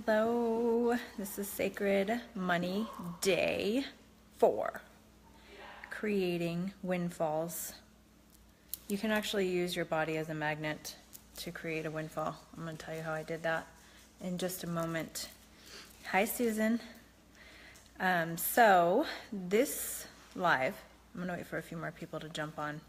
Hello, this is Sacred Money Day 4, creating windfalls. You can actually use your body as a magnet to create a windfall. I'm going to tell you how I did that in just a moment. Hi, Susan. So this live, I'm going to wait for a few more people to jump on.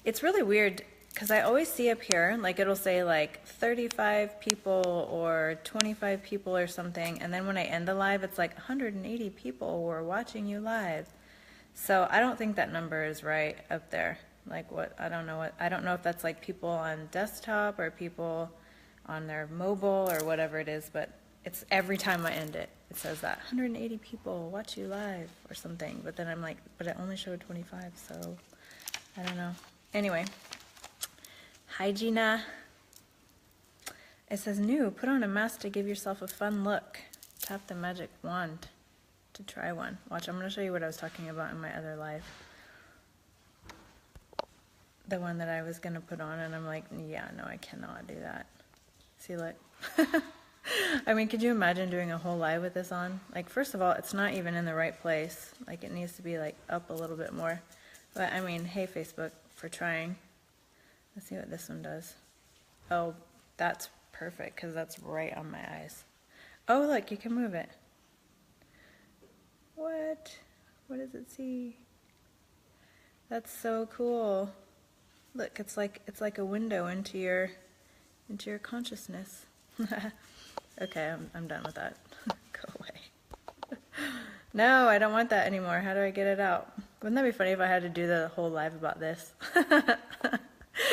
It's really weird because I always see up here, like it'll say like 35 people or 25 people or something, and then when I end the live, it's like 180 people were watching you live. So I don't think that number is right up there. Like I don't know if that's like people on desktop or people on their mobile or whatever it is, but it's every time I end it, it says that 180 people watch you live or something. But then I'm like, but it only showed 25, so I don't know. Anyway. Hi, Gina. It says, new, put on a mask to give yourself a fun look. Tap the magic wand to try one. Watch, I'm going to show you what I was talking about in my other live. The one that I was going to put on, and I'm like, yeah, no, I cannot do that. See, look. I mean, could you imagine doing a whole live with this on? Like, first of all, it's not even in the right place. Like, it needs to be, like, up a little bit more. But, I mean, hey, Facebook, for trying. Let's see what this one does. Oh, that's perfect because that's right on my eyes. Oh, look, you can move it. What? What does it see? That's so cool. Look, it's like a window into your consciousness. Okay, I'm done with that. Go away. No, I don't want that anymore. How do I get it out? Wouldn't that be funny if I had to do the whole live about this?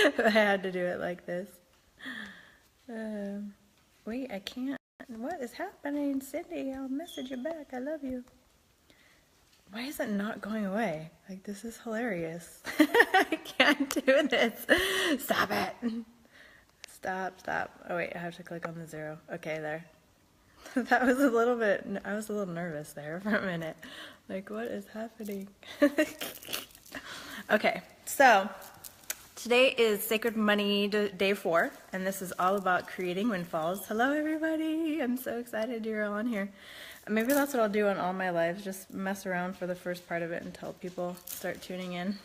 If I had to do it like this. Wait, I can't. What is happening, Cindy? I'll message you back. I love you. Why is it not going away? Like, this is hilarious. I can't do this. Stop it. Stop. Oh, wait, I have to click on the 0. Okay, there. That was a little bit, I was a little nervous there for a minute. Like, what is happening? Okay, so today is Sacred Money Day 4, and this is all about creating windfalls. Hello, everybody. I'm so excited you're all on here. Maybe that's what I'll do on all my lives, just mess around for the first part of it until people start tuning in.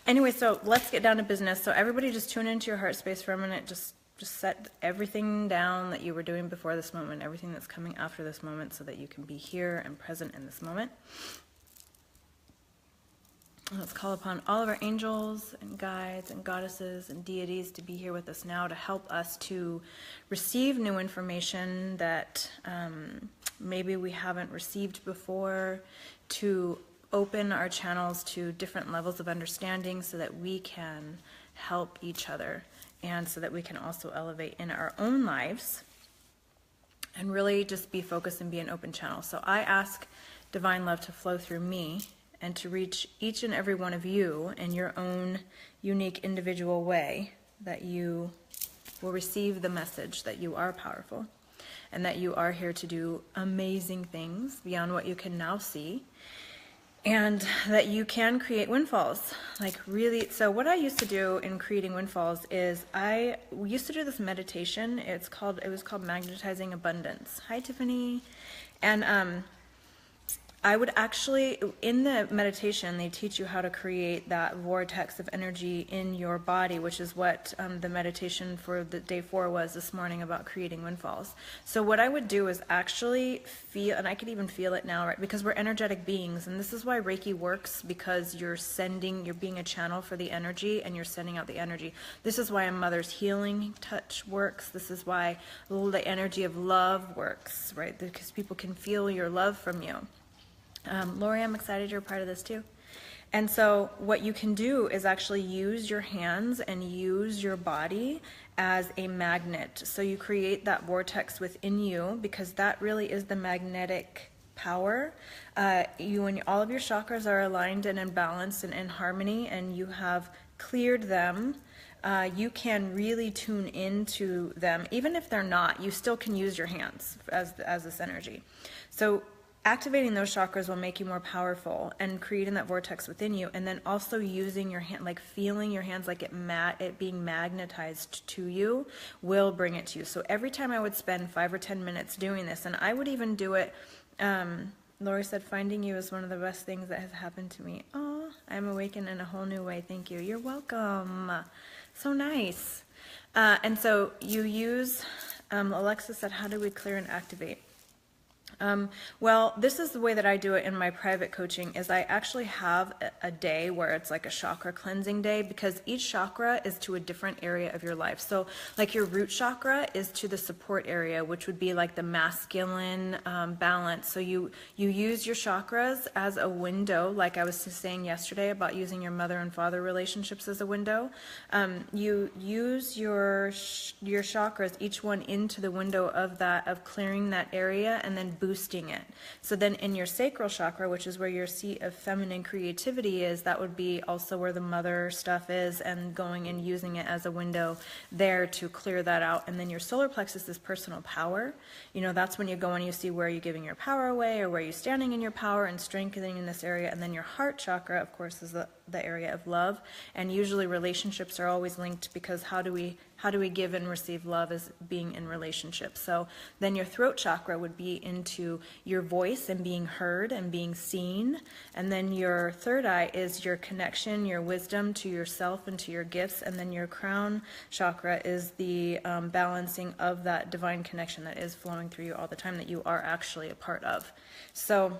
Anyway, so let's get down to business. So everybody just tune into your heart space for a minute. Just set everything down that you were doing before this moment, everything that's coming after this moment, so that you can be here and present in this moment. Let's call upon all of our angels and guides and goddesses and deities to be here with us now to help us to receive new information that maybe we haven't received before, to open our channels to different levels of understanding so that we can help each other and so that we can also elevate in our own lives and really just be focused and be an open channel. So I ask divine love to flow through me and to reach each and every one of you in your own unique individual way, that you will receive the message that you are powerful and that you are here to do amazing things beyond what you can now see, and that you can create windfalls. Like, really, so what I used to do in creating windfalls is we used to do this meditation. It was called Magnetizing Abundance. Hi, Tiffany. And I would actually, in the meditation, they teach you how to create that vortex of energy in your body, which is what the meditation for the day 4 was this morning, about creating windfalls. So what I would do is actually feel, and I could even feel it now, right? Because we're energetic beings, and this is why Reiki works, because you're being a channel for the energy, and you're sending out the energy. This is why a mother's healing touch works. This is why the energy of love works, right? Because people can feel your love from you. Lori, I'm excited you're a part of this too. And so what you can do is actually use your hands and use your body as a magnet. So you create that vortex within you, because that really is the magnetic power. When all of your chakras are aligned and in balance and in harmony, and you have cleared them, you can really tune into them. Even if they're not, you still can use your hands as this energy. So activating those chakras will make you more powerful and creating that vortex within you, and then also using your hand, like feeling your hands like it being magnetized to you will bring it to you. So every time I would spend 5 or 10 minutes doing this, and I would even do it, Lori said, finding you is one of the best things that has happened to me. Oh, I'm awakened in a whole new way. Thank you. You're welcome. So nice. And so you use, Alexa said, how do we clear and activate? Well, this is the way that I do it in my private coaching, is I actually have a day where it's like a chakra cleansing day, because each chakra is to a different area of your life. So like your root chakra is to the support area, which would be like the masculine balance. So you use your chakras as a window, like I was saying yesterday about using your mother and father relationships as a window. You use your chakras, each one into the window of clearing that area and then boosting it. So then in your sacral chakra, which is where your seat of feminine creativity is, that would be also where the mother stuff is, and going and using it as a window there to clear that out. And then your solar plexus is personal power. You know, that's when you go and you see where you're giving your power away, or where you're standing in your power and strengthening in this area. And then your heart chakra, of course, is the area of love. And usually relationships are always linked, because how do we give and receive love as being in relationships? So then your throat chakra would be into your voice and being heard and being seen. And then your third eye is your connection, your wisdom to yourself and to your gifts. And then your crown chakra is the balancing of that divine connection that is flowing through you all the time, that you are actually a part of. So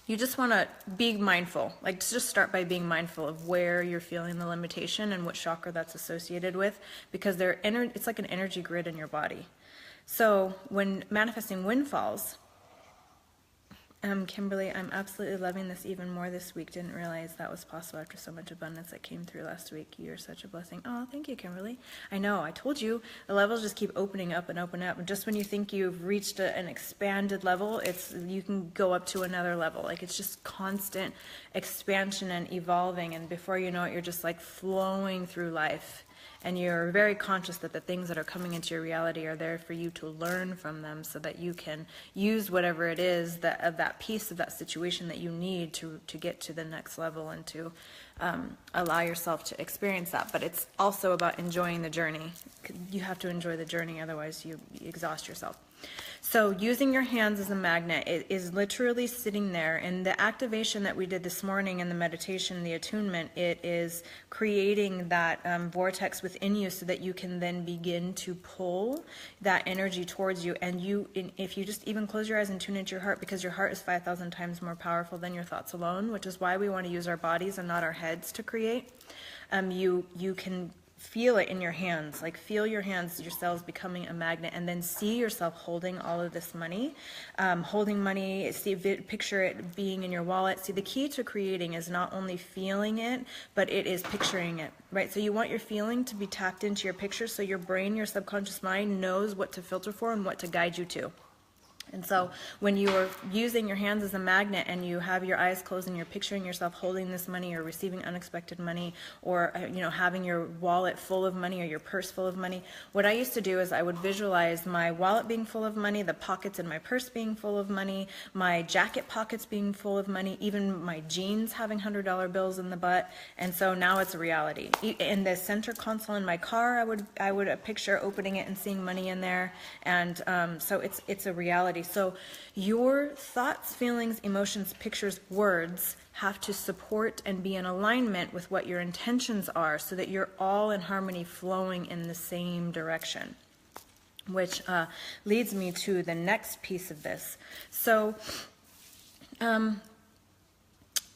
you just want to be mindful. Like, just start by being mindful of where you're feeling the limitation and what chakra that's associated with, because it's like an energy grid in your body. So when manifesting windfalls, Kimberly, I'm absolutely loving this even more this week. Didn't realize that was possible after so much abundance that came through last week. You're such a blessing. Oh, thank you, Kimberly. I know, I told you, the levels just keep opening up and opening up. And just when you think you've reached an expanded level, you can go up to another level. Like, it's just constant expansion and evolving. And before you know it, you're just like flowing through life. And you're very conscious that the things that are coming into your reality are there for you to learn from them, so that you can use whatever it is that piece of that situation that you need to get to the next level, and to allow yourself to experience that. But it's also about enjoying the journey. You have to enjoy the journey, otherwise you exhaust yourself. So using your hands as a magnet, it is literally sitting there. And the activation that we did this morning in the meditation, the attunement, it is creating that vortex within you, so that you can then begin to pull that energy towards you. And if you just even close your eyes and tune into your heart, because your heart is 5,000 times more powerful than your thoughts alone, which is why we want to use our bodies and not our heads to create. You can feel it in your hands, like feel your hands yourselves becoming a magnet, and then see yourself holding all of this money, holding money, picture it being in your wallet. See, the key to creating is not only feeling it, but it is picturing it, right? So you want your feeling to be tapped into your picture, so your brain, your subconscious mind knows what to filter for and what to guide you to. And so when you are using your hands as a magnet and you have your eyes closed and you're picturing yourself holding this money or receiving unexpected money, or having your wallet full of money or your purse full of money, what I used to do is I would visualize my wallet being full of money, the pockets in my purse being full of money, my jacket pockets being full of money, even my jeans having $100 bills in the butt. And so now it's a reality. In the center console in my car, I would picture opening it and seeing money in there. And so it's a reality. So your thoughts, feelings, emotions, pictures, words have to support and be in alignment with what your intentions are, so that you're all in harmony, flowing in the same direction. Which leads me to the next piece of this. So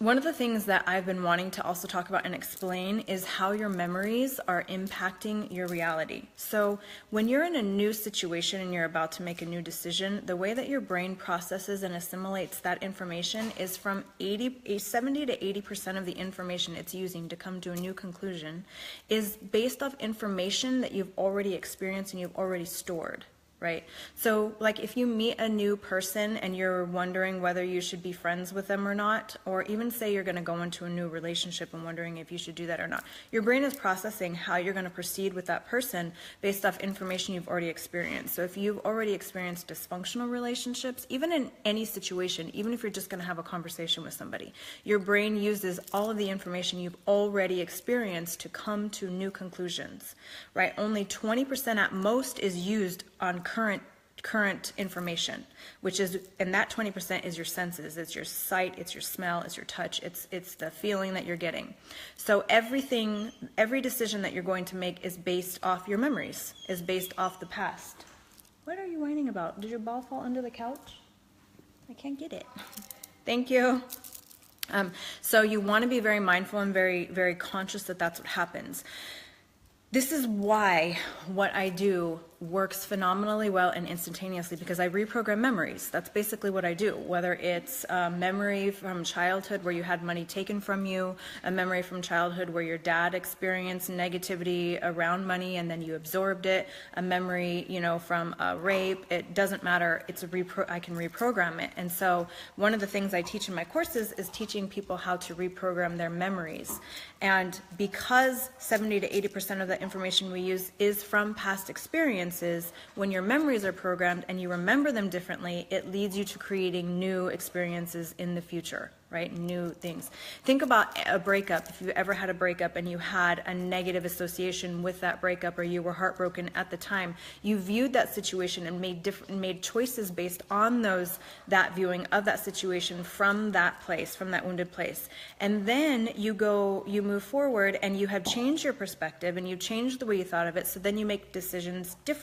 one of the things that I've been wanting to also talk about and explain is how your memories are impacting your reality. So when you're in a new situation and you're about to make a new decision, the way that your brain processes and assimilates that information is from 70 to 80% of the information it's using to come to a new conclusion is based off information that you've already experienced and you've already stored. right? So like if you meet a new person and you're wondering whether you should be friends with them or not, or even say you're going to go into a new relationship and wondering if you should do that or not, your brain is processing how you're going to proceed with that person based off information you've already experienced. So if you've already experienced dysfunctional relationships, even in any situation, even if you're just going to have a conversation with somebody, your brain uses all of the information you've already experienced to come to new conclusions, right? Only 20% at most is used on current information, which is, and that 20% is your senses. It's your sight, it's your smell, it's your touch, it's the feeling that you're getting. So every decision that you're going to make is based off your memories, is based off the past. What are you whining about? Did your ball fall under the couch? I can't get it. Thank you. So you want to be very mindful and very, very conscious that that's what happens. This is why what I do works phenomenally well and instantaneously, because I reprogram memories. That's basically what I do, whether it's a memory from childhood where you had money taken from you, a memory from childhood where your dad experienced negativity around money and then you absorbed it, a memory, from a rape. It doesn't matter. I can reprogram it. And so one of the things I teach in my courses is teaching people how to reprogram their memories. And because 70 to 80% of the information we use is from past experiences, when your memories are programmed and you remember them differently, it leads you to creating new experiences in the future, right? New things. Think about a breakup. If you ever had a breakup and you had a negative association with that breakup, or you were heartbroken at the time, you viewed that situation and made choices based on that viewing of that situation from that place, from that wounded place. And then you move forward and you have changed your perspective and you changed the way you thought of it, so then you make decisions differently.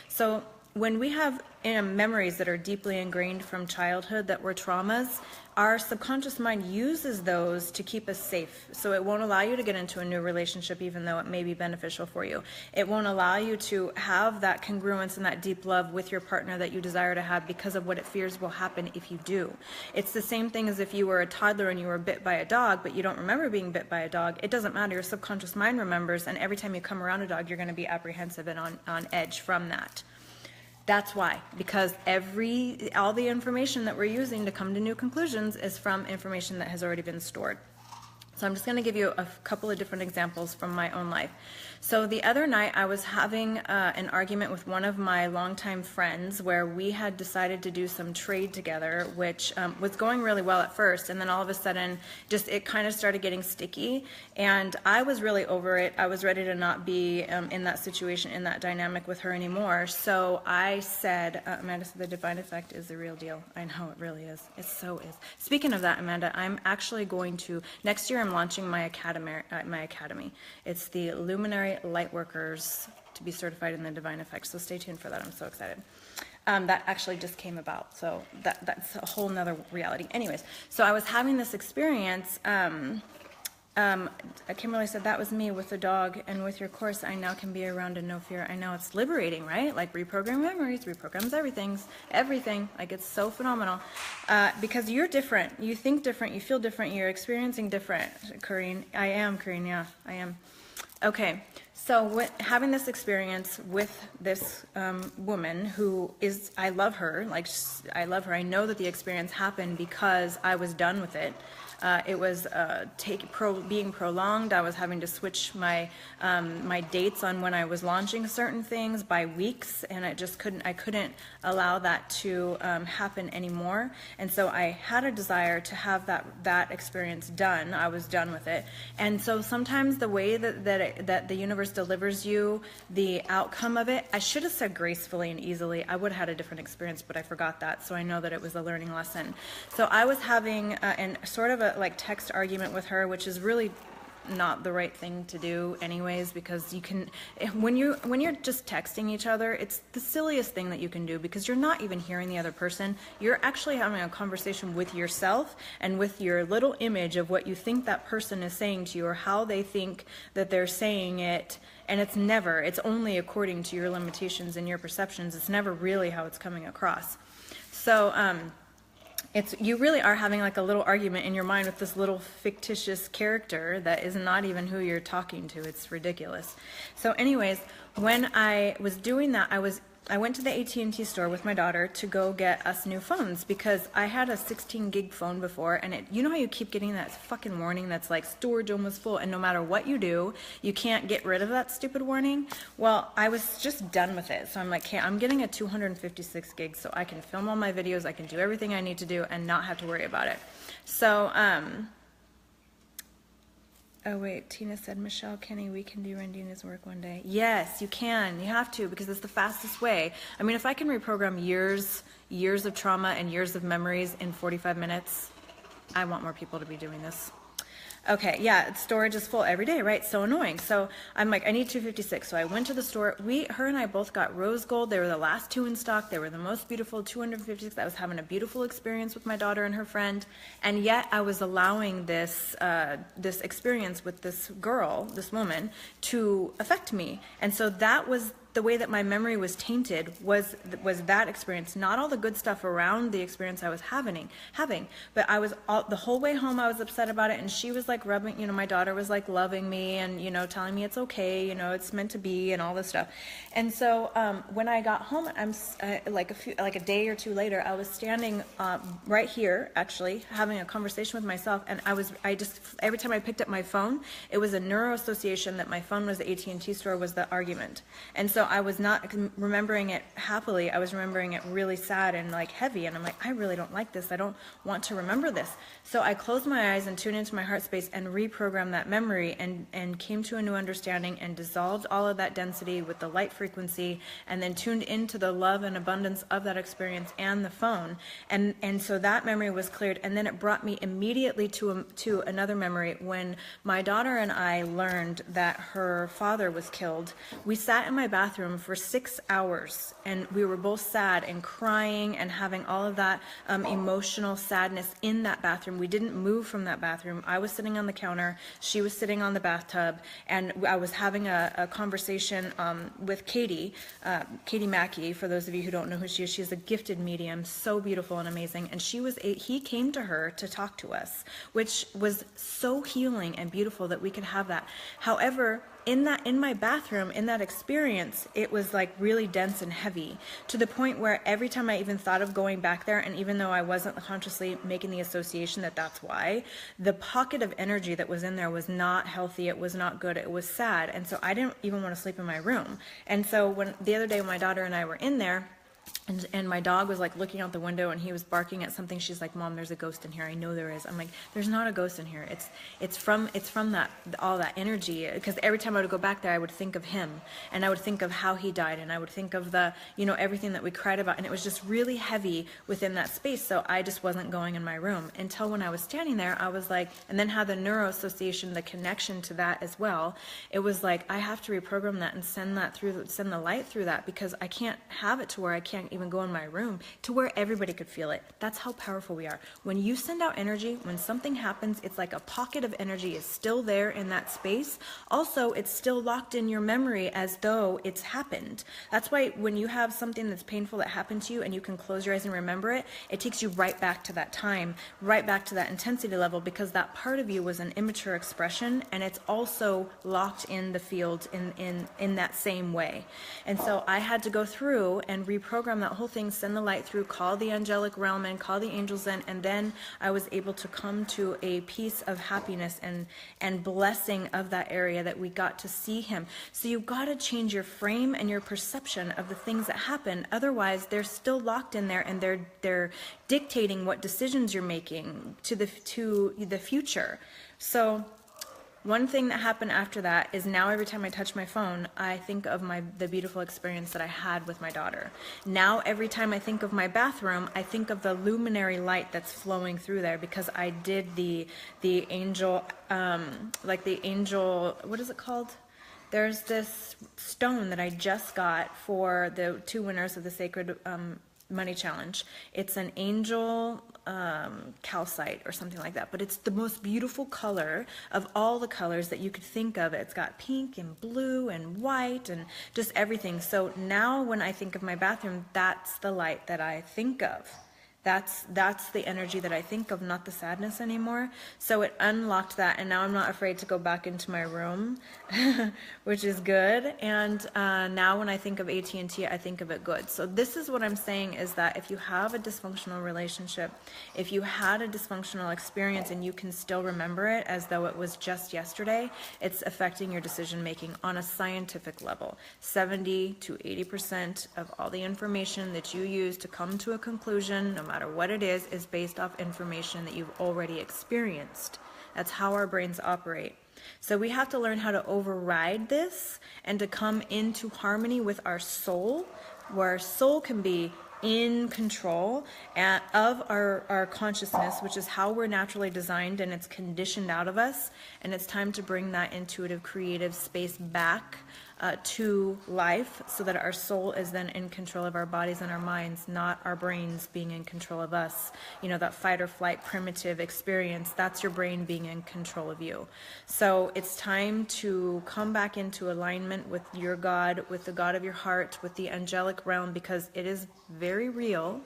So when we have memories that are deeply ingrained from childhood that were traumas, our subconscious mind uses those to keep us safe. So it won't allow you to get into a new relationship even though it may be beneficial for you. It won't allow you to have that congruence and that deep love with your partner that you desire to have because of what it fears will happen if you do. It's the same thing as if you were a toddler and you were bit by a dog, but you don't remember being bit by a dog. It doesn't matter. Your subconscious mind remembers, and every time you come around a dog, you're going to be apprehensive and on edge from that. That's why, because all the information that we're using to come to new conclusions is from information that has already been stored. So I'm just going to give you a couple of different examples from my own life. So the other night I was having an argument with one of my longtime friends where we had decided to do some trade together, which was going really well at first, and then all of a sudden it kind of started getting sticky, and I was really over it. I was ready to not be in that situation, in that dynamic with her anymore. So I said, Amanda said the divine effect is the real deal. I know it really is. It so is. Speaking of that, Amanda, I'm actually going to, next year I'm launching my academy. It's the Luminary Lightworkers to be certified in the divine effect. So stay tuned for that. I'm so excited. That actually just came about. So that's a whole nother reality. Anyways, so I was having this experience. Kimberly said, that was me with the dog, and with your course, I now can be around and no fear. I know, it's liberating, right? Like reprogram memories, reprograms everything. Like, it's so phenomenal. Because you're different. You think different. You feel different. You're experiencing different. Corrine, I am, Corrine, yeah, I am. Okay, so having this experience with this woman who is, I love her. I know that the experience happened because I was done with it. It was being prolonged. I was having to switch my dates on when I was launching certain things by weeks, and I couldn't allow that to happen anymore. And so I had a desire to have that experience done. I was done with it. And so sometimes the way that the universe delivers you, the outcome of it, I should have said gracefully and easily. I would have had a different experience, but I forgot that. So I know that it was a learning lesson. So I was having sort of a text argument with her, which is really not the right thing to do anyways, because you can, when you're just texting each other, it's the silliest thing that you can do, because you're not even hearing the other person. You're actually having a conversation with yourself and with your little image of what you think that person is saying to you, or how they think that they're saying it. And it's only according to your limitations and your perceptions. It's never really how it's coming across. So you really are having like a little argument in your mind with this little fictitious character that is not even who you're talking to. It's ridiculous. So anyways, when I was doing that, I was I went to the AT&T store with my daughter to go get us new phones because I had a 16 gig phone before, and you know how you keep getting that fucking warning that's like storage almost full, and no matter what you do, you can't get rid of that stupid warning? Well, I was just done with it. So I'm like, hey, I'm getting a 256 gigs so I can film all my videos, I can do everything I need to do and not have to worry about it. So, oh wait, Tina said, Michelle, Kenny, we can do Randina's work one day. Yes, you can. You have to, because it's the fastest way. I mean, if I can reprogram years of trauma and years of memories in 45 minutes, I want more people to be doing this. Okay, yeah, storage is full every day, right? So annoying. So I'm like, I need 256. So I went to the store. Her and I both got rose gold. They were the last two in stock. They were the most beautiful 256. I was having a beautiful experience with my daughter and her friend. And yet I was allowing this experience with this girl, this woman, to affect me. And so that was the way that my memory was tainted, was that experience, not all the good stuff around the experience I was having, but I was the whole way home I was upset about it, and she was like rubbing, you know, my daughter was like loving me and, you know, telling me it's okay, you know, it's meant to be and all this stuff. And so when I got home, like a day or two later, I was standing right here actually having a conversation with myself, and I just every time I picked up my phone, it was a neuro association that my phone was the AT&T store was the argument. And so I was not remembering it happily. I was remembering it really sad and like heavy. And I'm like, I really don't like this. I don't want to remember this. So I closed my eyes and tuned into my heart space and reprogrammed that memory and came to a new understanding and dissolved all of that density with the light frequency, and then tuned into the love and abundance of that experience and the phone. And so that memory was cleared. And then it brought me immediately to another memory. When my daughter and I learned that her father was killed, we sat in my bathroom for 6 hours, and we were both sad and crying and having all of that emotional sadness in that bathroom. We didn't move from that bathroom. I was sitting on the counter, she was sitting on the bathtub, and I was having a conversation with Katie Mackey. For those of you who don't know who she is, she's a gifted medium, so beautiful and amazing, and he came to her to talk to us, which was so healing and beautiful that we could have that. However, in my bathroom, in that experience, it was like really dense and heavy, to the point where every time I even thought of going back there, and even though I wasn't consciously making the association that that's why, the pocket of energy that was in there was not healthy, it was not good, it was sad, and so I didn't even want to sleep in my room. And so when the other day when my daughter and I were in there, and my dog was like looking out the window and he was barking at something. She's like, Mom, there's a ghost in here. I know there is. I'm like, there's not a ghost in here. It's from that, all that energy. Because every time I would go back there, I would think of him, and I would think of how he died, and I would think of the, you know, everything that we cried about. And it was just really heavy within that space. So I just wasn't going in my room until when I was standing there, I was like, and then had the neuro association, the connection to that as well. It was like, I have to reprogram that and send the light through that, because I can't have it to where I can't even go in my room, to where everybody could feel it. That's how powerful we are. When you send out energy, when something happens, it's like a pocket of energy is still there in that space. Also, it's still locked in your memory as though it's happened. That's why when you have something that's painful that happened to you and you can close your eyes and remember it, it takes you right back to that time, right back to that intensity level, because that part of you was an immature expression, and it's also locked in the field in that same way. And so I had to go through and reprogram that whole thing, send the light through, call the angelic realm in, call the angels in, and then I was able to come to a piece of happiness and blessing of that area that we got to see him. So you've got to change your frame and your perception of the things that happen. Otherwise, they're still locked in there, and they're dictating what decisions you're making to the future. So one thing that happened after that is now every time I touch my phone, I think of the beautiful experience that I had with my daughter. Now every time I think of my bathroom, I think of the luminary light that's flowing through there, because I did the angel, like the angel, what is it called? There's this stone that I just got for the 2 winners of the Sacred Money Challenge. It's an angel calcite or something like that, but it's the most beautiful color of all the colors that you could think of. It's got pink and blue and white and just everything. So now when I think of my bathroom, that's the light that I think of. That's the energy that I think of, not the sadness anymore. So it unlocked that, and now I'm not afraid to go back into my room, which is good. And now when I think of AT&T, I think of it good. So this is what I'm saying, is that if you have a dysfunctional relationship, if you had a dysfunctional experience and you can still remember it as though it was just yesterday, it's affecting your decision making on a scientific level. 70 to 80% of all the information that you use to come to a conclusion, no matter what it is based off information that you've already experienced. That's how our brains operate. So we have to learn how to override this and to come into harmony with our soul, where our soul can be in control of our consciousness, which is how we're naturally designed, and it's conditioned out of us. And it's time to bring that intuitive, creative space back to life, so that our soul is then in control of our bodies and our minds, not our brains being in control of us. You know, that fight or flight primitive experience, that's your brain being in control of you. So it's time to come back into alignment with your God, with the God of your heart, with the angelic realm, because it is very real.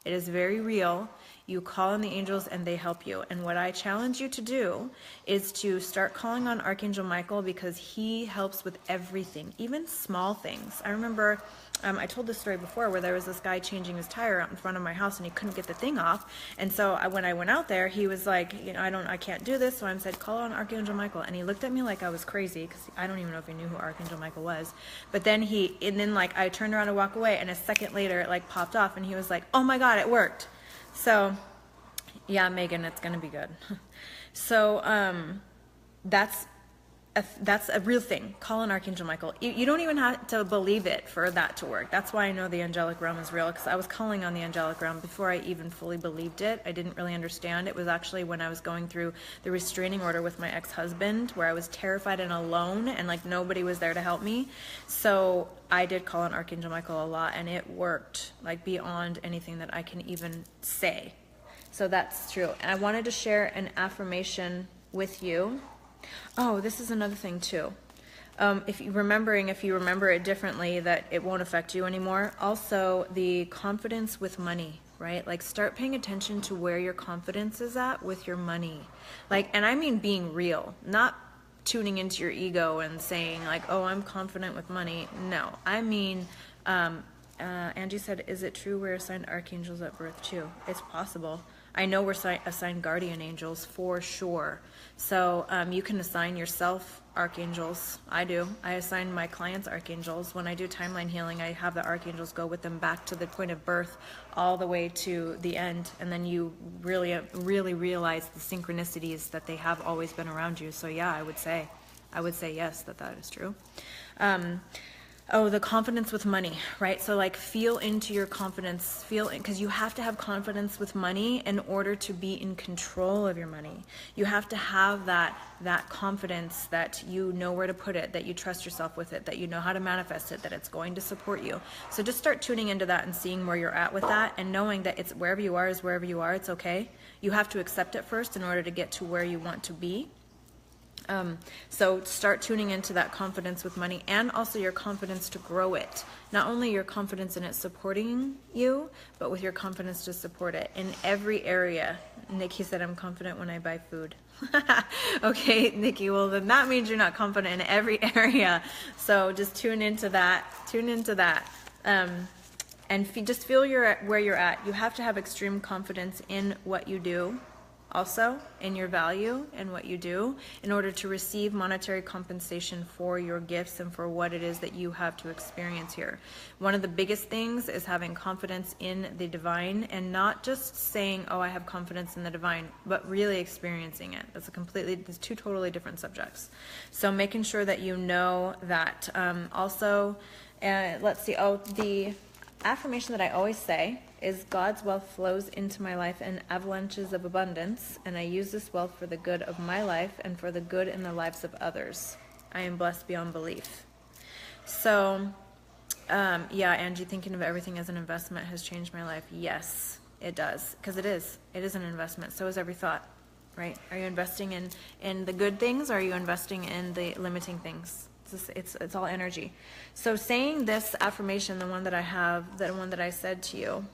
It is very real. You call on the angels and they help you. And what I challenge you to do is to start calling on Archangel Michael, because he helps with everything, even small things. I remember I told this story before, where there was this guy changing his tire out in front of my house and he couldn't get the thing off. And so when I went out there, he was like, you know, I can't do this. So I said, call on Archangel Michael. And he looked at me like I was crazy, because I don't even know if he knew who Archangel Michael was. But then like I turned around to walk away, and a second later it like popped off, and he was like, oh my God, it worked. So yeah, Megan, it's going to be good. So that's a real thing. Call on Archangel Michael. You don't even have to believe it for that to work. That's why I know the angelic realm is real, because I was calling on the angelic realm before I even fully believed it. I didn't really understand. It was actually when I was going through the restraining order with my ex-husband, where I was terrified and alone, and like nobody was there to help me. So I did call on Archangel Michael a lot, and it worked like beyond anything that I can even say. So that's true. And I wanted to share an affirmation with you. Oh, this is another thing too. If you remember it differently, that it won't affect you anymore. Also, the confidence with money, right? Like, start paying attention to where your confidence is at with your money. Like, and I mean being real, not tuning into your ego and saying like, oh, I'm confident with money. No, I mean, Angie said, is it true we're assigned archangels at birth too? It's possible. I know we're assigned guardian angels for sure. So you can assign yourself archangels. I do. I assign my clients archangels. When I do timeline healing, I have the archangels go with them back to the point of birth all the way to the end. And then you really realize the synchronicities that they have always been around you. So yeah, I would say yes, that is true. Oh, the confidence with money, right? So like, feel into your confidence, because you have to have confidence with money in order to be in control of your money. You have to have that confidence that you know where to put it, that you trust yourself with it, that you know how to manifest it, that it's going to support you. So just start tuning into that and seeing where you're at with that, and knowing that it's wherever you are is wherever you are. It's okay. You have to accept it first in order to get to where you want to be. So start tuning into that confidence with money, and also your confidence to grow it. Not only your confidence in it supporting you, but with your confidence to support it in every area. Nikki said, I'm confident when I buy food. Okay, Nikki, well then that means you're not confident in every area. So just tune into that. And just feel where you're at. You have to have extreme confidence in what you do. Also, in your value and what you do, in order to receive monetary compensation for your gifts and for what it is that you have to experience here. One of the biggest things is having confidence in the divine, and not just saying, oh, I have confidence in the divine, but really experiencing it. That's there's two totally different subjects. So making sure that you know that. Also, let's see, the affirmation that I always say is, God's wealth flows into my life in avalanches of abundance, and I use this wealth for the good of my life and for the good in the lives of others. I am blessed beyond belief. So, yeah, Angie, thinking of everything as an investment has changed my life. Yes, it does, because it is an investment. So is every thought, right? Are you investing in the good things, or are you investing in the limiting things? It's all energy. So saying this affirmation, the one that I said to you,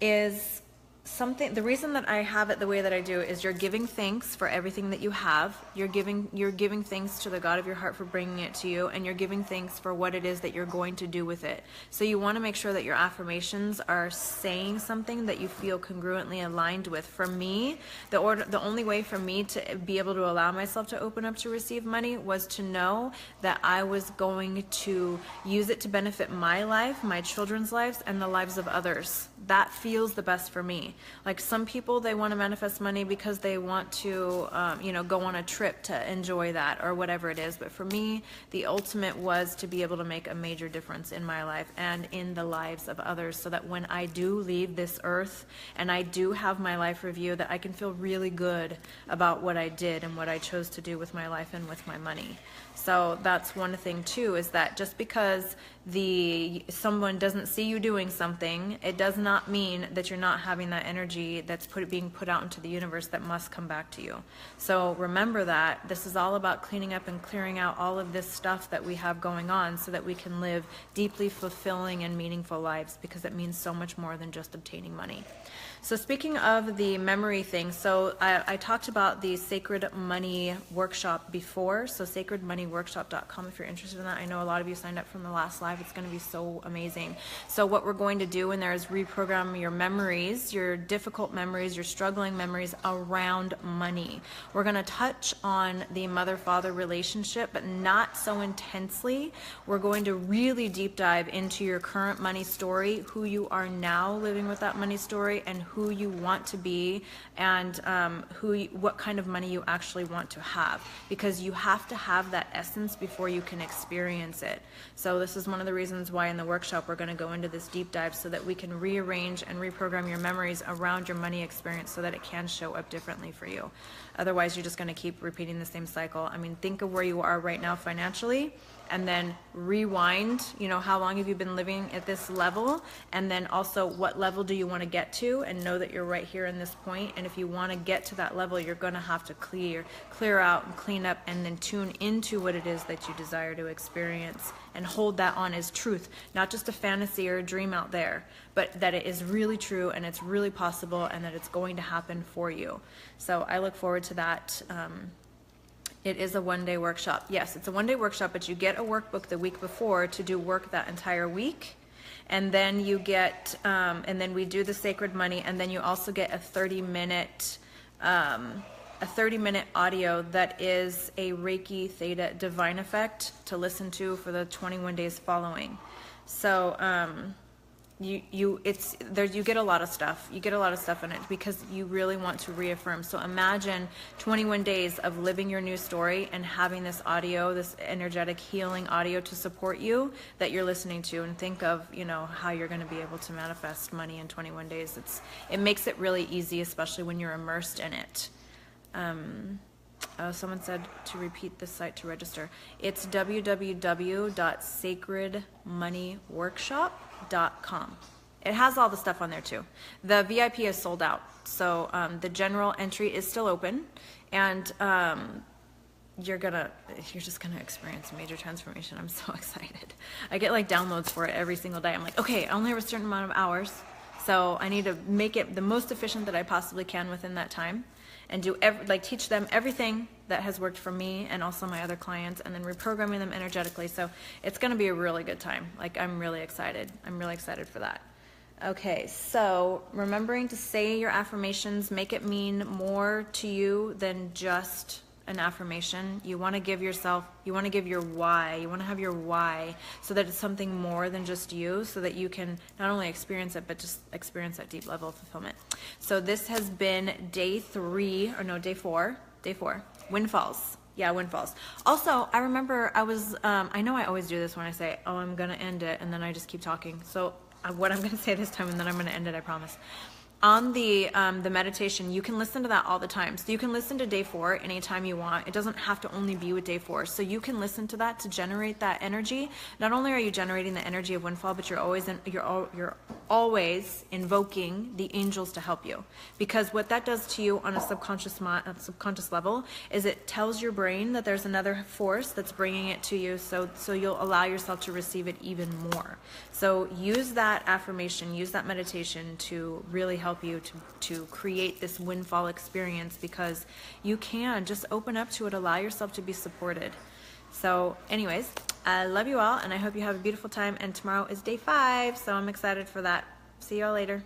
is something, the reason that I have it the way that I do is you're giving thanks for everything that you have. You're giving thanks to the God of your heart for bringing it to you, and you're giving thanks for what it is that you're going to do with it. So you want to make sure that your affirmations are saying something that you feel congruently aligned with. For me, the only way for me to be able to allow myself to open up to receive money was to know that I was going to use it to benefit my life, my children's lives, and the lives of others. That feels the best for me. Like some people, they want to manifest money because they want to, go on a trip to enjoy that or whatever it is. But for me, the ultimate was to be able to make a major difference in my life and in the lives of others, so that when I do leave this earth and I do have my life review, that I can feel really good about what I did and what I chose to do with my life and with my money. So that's one thing too, is that just because someone doesn't see you doing something, it does not mean that you're not having that energy that's being put out into the universe that must come back to you. So remember that this is all about cleaning up and clearing out all of this stuff that we have going on, so that we can live deeply fulfilling and meaningful lives, because it means so much more than just obtaining money. So speaking of the memory thing, so I talked about the Sacred Money Workshop before, so SacredMoneyWorkshop.com if you're interested in that. I know a lot of you signed up from the last live. It's going to be so amazing. So what we're going to do in there is reprogram your memories, your difficult memories, your struggling memories around money. We're going to touch on the mother-father relationship, but not so intensely. We're going to really deep dive into your current money story, who you are now living with that money story, and who you want to be, and what kind of money you actually want to have, because you have to have that essence before you can experience it. So this is one of the reasons why in the workshop we're going to go into this deep dive, so that we can rearrange and reprogram your memories around your money experience so that it can show up differently for you. Otherwise, you're just going to keep repeating the same cycle. I mean, think of where you are right now financially, and then rewind, how long have you been living at this level, and then also what level do you want to get to, and know that you're right here in this point. And if you want to get to that level, you're going to have to clear out and clean up, and then tune into what it is that you desire to experience, and hold that on as truth, not just a fantasy or a dream out there, but that it is really true and it's really possible, and that it's going to happen for you. So I look forward to that. It is a one-day workshop. Yes, it's a one-day workshop, but you get a workbook the week before to do work that entire week. And then you get, and then we do the sacred money, and then you also get a 30-minute audio that is a Reiki Theta Divine Effect to listen to for the 21 days following. So you get a lot of stuff. You get a lot of stuff in it because you really want to reaffirm. So imagine 21 days of living your new story and having this audio, this energetic healing audio to support you that you're listening to, and think of, how you're going to be able to manifest money in 21 days. It makes it really easy, especially when you're immersed in it. Someone said to repeat this site to register. It's www.SacredMoneyWorkshop.com. It has all the stuff on there too. The VIP is sold out, so the general entry is still open, and you're just gonna experience major transformation. I'm so excited. I get like downloads for it every single day. I'm like, okay, I only have a certain amount of hours, so I need to make it the most efficient that I possibly can within that time, and teach them everything that has worked for me and also my other clients, and then reprogramming them energetically. So it's going to be a really good time. I'm really excited. I'm really excited for that. Okay, so remembering to say your affirmations, make it mean more to you than just an affirmation. You want to give your why. You want to have your why, so that it's something more than just you, so that you can not only experience it, but just experience that deep level of fulfillment. So this has been day 4, windfalls. Yeah, windfalls. Also, I remember I know I always do this when I say, oh, I'm going to end it, and then I just keep talking. So what I'm going to say this time, and then I'm going to end it, I promise. On the meditation, you can listen to that all the time. So you can listen to day 4 anytime you want. It doesn't have to only be with day 4. So you can listen to that to generate that energy. Not only are you generating the energy of windfall, but you're always invoking the angels to help you, because what that does to you on a subconscious level is it tells your brain that there's another force that's bringing it to you, so you'll allow yourself to receive it even more. So use that affirmation, use that meditation to really help you to create this windfall experience, because you can just open up to it, allow yourself to be supported. So anyways, I love you all, and I hope you have a beautiful time, and tomorrow is day 5, so I'm excited for that. See you all later.